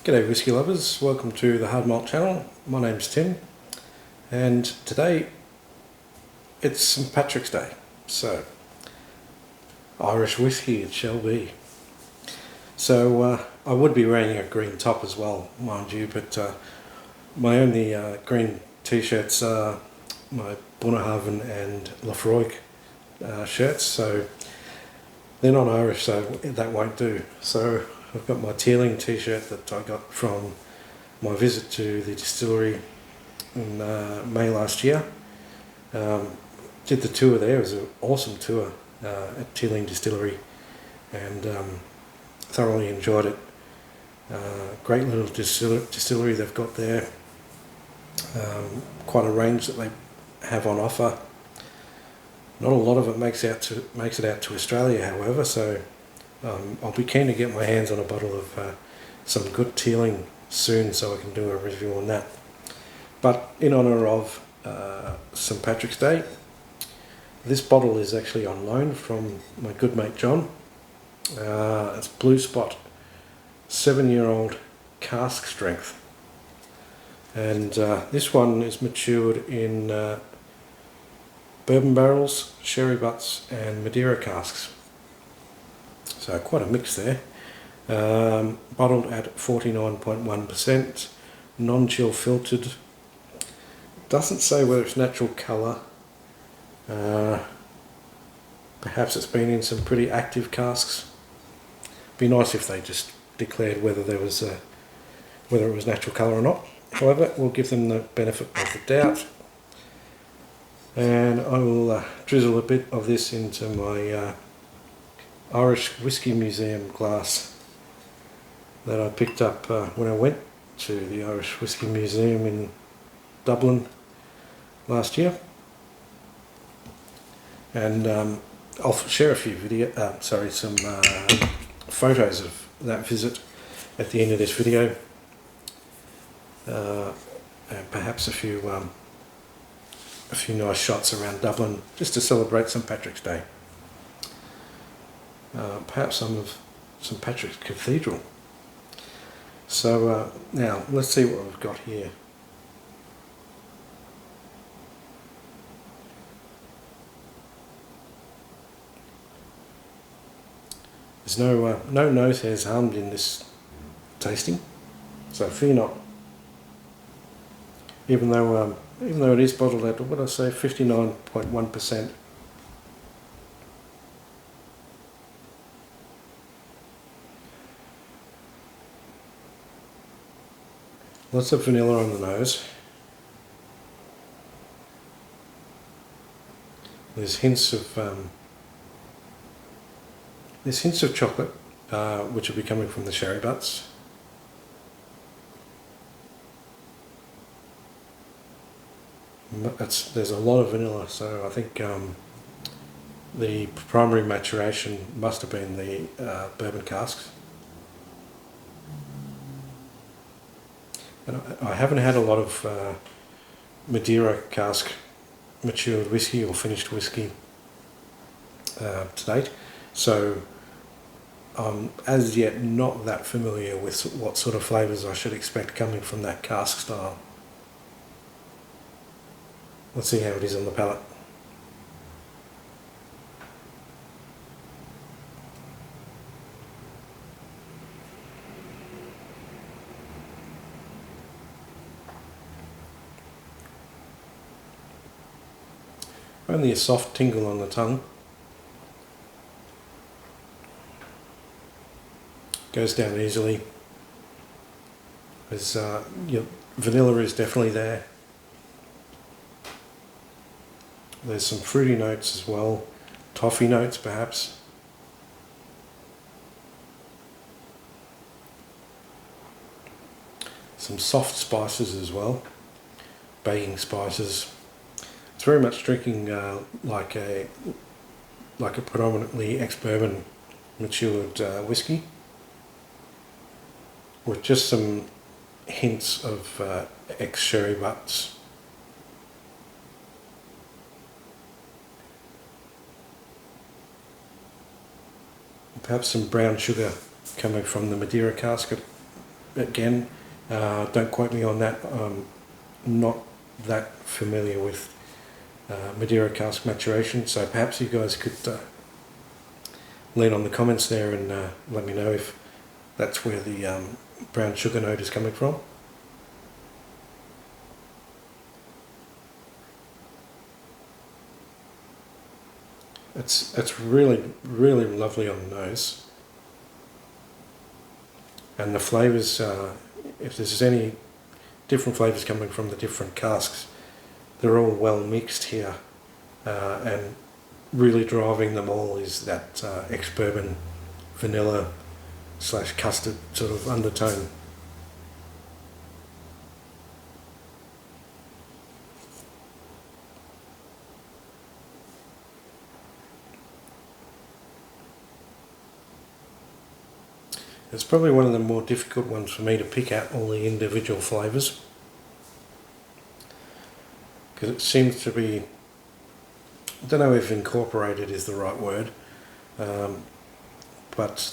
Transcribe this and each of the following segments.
G'day whisky lovers, welcome to the Hard Malt channel. My name's Tim, and today it's St Patrick's Day, so Irish whisky it shall be. So I would be wearing a green top as well, mind you, but my only green t-shirts are my Bunnahabhain and Lafroig shirts, so they're not Irish, so that won't do. So I've got my Teeling t-shirt that I got from my visit to the distillery in May last year. Did the tour there. It was an awesome tour at Teeling Distillery, and thoroughly enjoyed it. Great little distillery they've got there. Quite a range that they have on offer. Not a lot of it makes it out to Australia, however, so I'll be keen to get my hands on a bottle of some good Teeling soon, so I can do a review on that. But in honour of St Patrick's Day, this bottle is actually on loan from my good mate John. It's Blue Spot 7-year-old cask strength, and this one is matured in bourbon barrels, sherry butts and Madeira casks. So quite a mix there. Bottled at 49.1%, non-chill filtered. Doesn't say whether it's natural colour. Perhaps it's been in some pretty active casks. Be nice if they just declared whether it was natural colour or not. However, we'll give them the benefit of the doubt, and I will drizzle a bit of this into my Irish Whisky Museum glass that I picked up when I went to the Irish Whisky Museum in Dublin last year. And I'll share a few some photos of that visit at the end of this video, and perhaps a few nice shots around Dublin just to celebrate St Patrick's Day. Perhaps some of St Patrick's Cathedral. So now let's see what we've got here. There's no nose hairs harmed in this tasting, so fear not. Even though it is bottled at, what did I say, 59.1%. Lots of vanilla on the nose. There's hints of chocolate, which will be coming from the sherry butts. There's a lot of vanilla, so I think the primary maturation must have been the bourbon casks. And I haven't had a lot of Madeira cask matured whiskey or finished whiskey to date, so I'm as yet not that familiar with what sort of flavours I should expect coming from that cask style. Let's see how it is on the palate. Only a soft tingle on the tongue. Goes down easily. There's your vanilla is definitely there. There's some fruity notes as well, toffee notes perhaps. Some soft spices as well, baking spices. It's very much drinking like a predominantly ex-bourbon matured whiskey, with just some hints of ex-sherry butts. perhaps some brown sugar coming from the Madeira cask. Again, don't quote me on that. I'm not that familiar with Madeira cask maturation, so perhaps you guys could lean on the comments there and let me know if that's where the brown sugar note is coming from. It's really lovely on the nose, and the flavours, if there's any different flavours coming from the different casks, they're all well mixed here, and really driving them all is that ex-bourbon vanilla / custard sort of undertone. It's probably one of the more difficult ones for me to pick out all the individual flavours, because it seems to be, I don't know if incorporated is the right word, but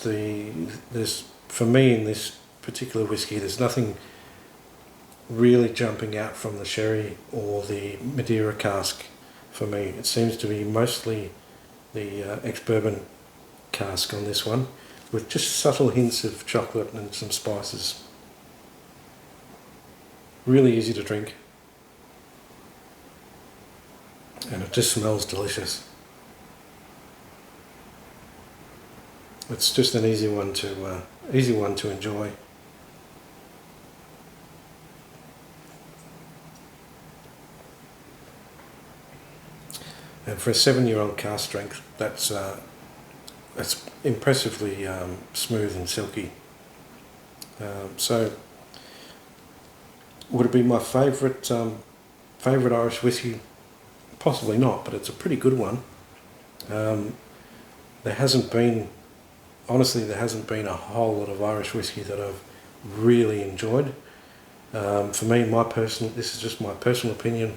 there's, for me in this particular whiskey, there's nothing really jumping out from the sherry or the Madeira cask for me. It seems to be mostly the ex-bourbon cask on this one, with just subtle hints of chocolate and some spices. Really easy to drink, and it just smells delicious. It's just an easy one to enjoy. And for a 7-year-old cask strength, that's impressively smooth and silky. So, would it be my favourite Irish whiskey? Possibly not, but it's a pretty good one. There hasn't been a whole lot of Irish whiskey that I've really enjoyed. For me, this is just my personal opinion.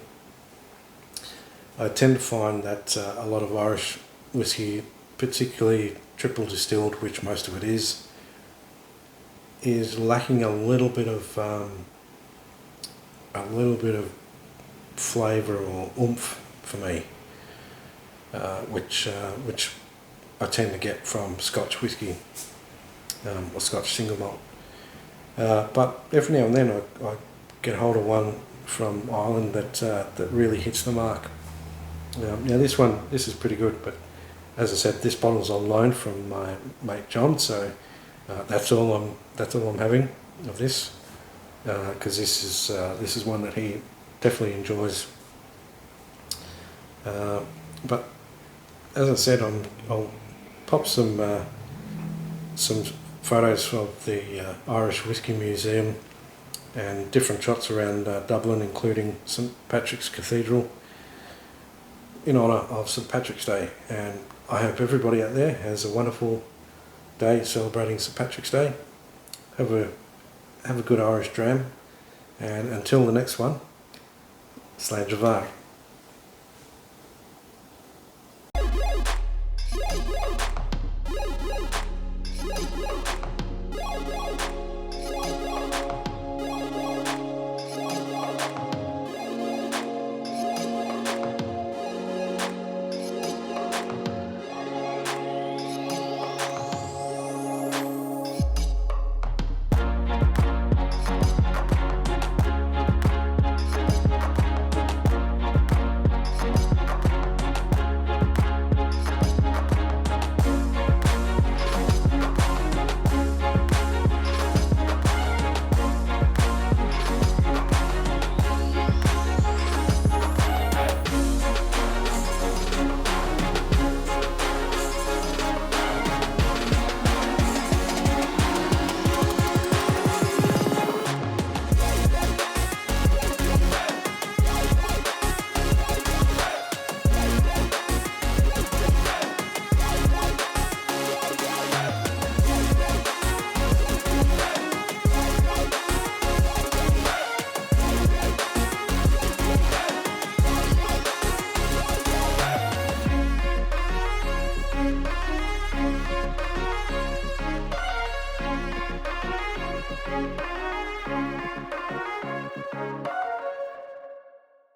I tend to find that a lot of Irish whiskey, particularly triple distilled, which most of it is lacking a little bit of flavour or oomph for me, which I tend to get from Scotch whiskey or Scotch single malt. But every now and then I get hold of one from Ireland that really hits the mark. Now this is pretty good, but as I said, this bottle's on loan from my mate John, so that's all I'm having of this, because this is one that he definitely enjoys. But as I said, I'll pop some photos of the Irish Whiskey Museum and different shots around Dublin, including St Patrick's Cathedral, in honour of St Patrick's Day. And I hope everybody out there has a wonderful day celebrating St Patrick's Day. Have a good Irish dram, and until the next one, Slán Dubhar.